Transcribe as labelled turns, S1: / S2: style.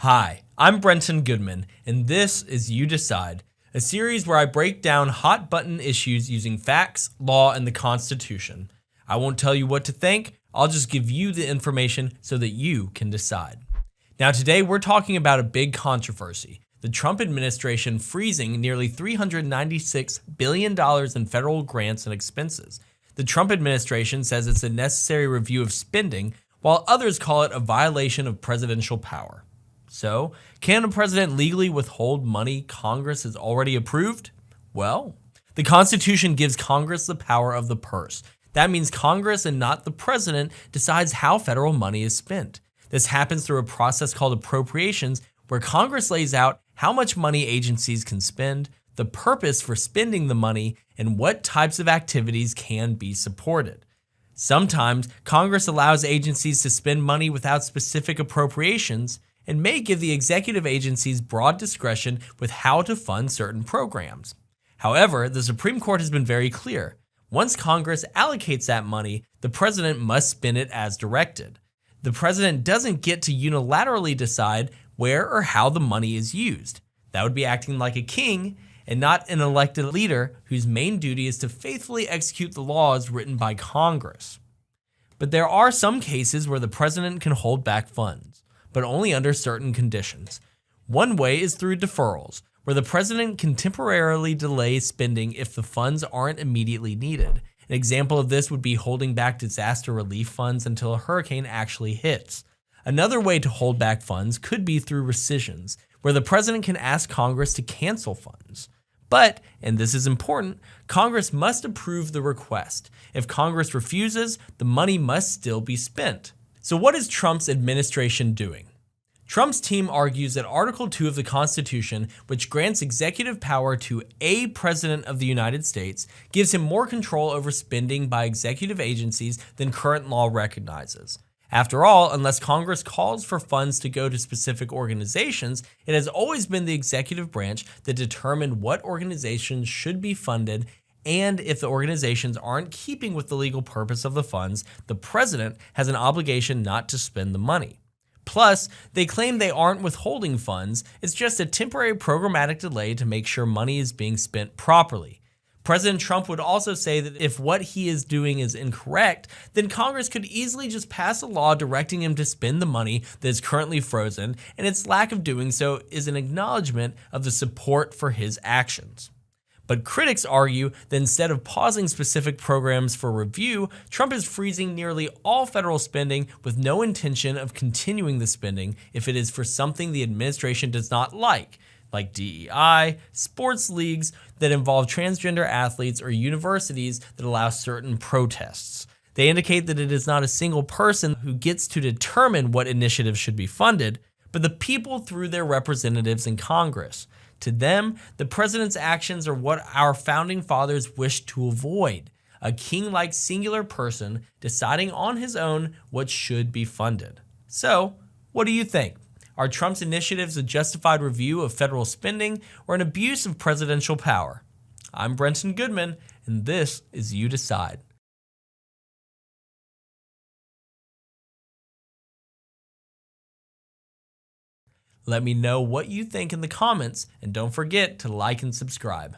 S1: Hi, I'm Brenton Goodman, and this is You Decide, a series where I break down hot button issues using facts, law, and the Constitution. I won't tell you what to think, I'll just give you the information so that you can decide. Now, today we're talking about a big controversy: the Trump administration freezing nearly $396 billion in federal grants and expenses. The Trump administration says it's a necessary review of spending, while others call it a violation of presidential power. So, can a president legally withhold money Congress has already approved? Well, the Constitution gives Congress the power of the purse. That means Congress and not the president decides how federal money is spent. This happens through a process called appropriations, where Congress lays out how much money agencies can spend, the purpose for spending the money, and what types of activities can be supported. Sometimes Congress allows agencies to spend money without specific appropriations, and may give the executive agencies broad discretion with how to fund certain programs. However, the Supreme Court has been very clear. Once Congress allocates that money, the president must spend it as directed. The president doesn't get to unilaterally decide where or how the money is used. That would be acting like a king and not an elected leader whose main duty is to faithfully execute the laws written by Congress. But there are some cases where the president can hold back funds, but only under certain conditions. One way is through deferrals, where the president can temporarily delay spending if the funds aren't immediately needed. An example of this would be holding back disaster relief funds until a hurricane actually hits. Another way to hold back funds could be through rescissions, where the president can ask Congress to cancel funds. But, and this is important, Congress must approve the request. If Congress refuses, the money must still be spent. So what is Trump's administration doing? Trump's team argues that Article 2 of the Constitution, which grants executive power to a president of the United States, gives him more control over spending by executive agencies than current law recognizes. After all, unless Congress calls for funds to go to specific organizations, it has always been the executive branch that determined what organizations should be funded, and if the organizations aren't keeping with the legal purpose of the funds, the president has an obligation not to spend the money. Plus, they claim they aren't withholding funds, it's just a temporary programmatic delay to make sure money is being spent properly. President Trump would also say that if what he is doing is incorrect, then Congress could easily just pass a law directing him to spend the money that is currently frozen, and its lack of doing so is an acknowledgement of the support for his actions. But critics argue that instead of pausing specific programs for review, Trump is freezing nearly all federal spending with no intention of continuing the spending if it is for something the administration does not like DEI, sports leagues that involve transgender athletes, or universities that allow certain protests. They indicate that it is not a single person who gets to determine what initiatives should be funded, but the people through their representatives in Congress. To them, the president's actions are what our founding fathers wished to avoid: a king-like singular person deciding on his own what should be funded. So, what do you think? Are Trump's initiatives a justified review of federal spending or an abuse of presidential power? I'm Brenton Goodman, and this is You Decide. Let me know what you think in the comments, and don't forget to like and subscribe.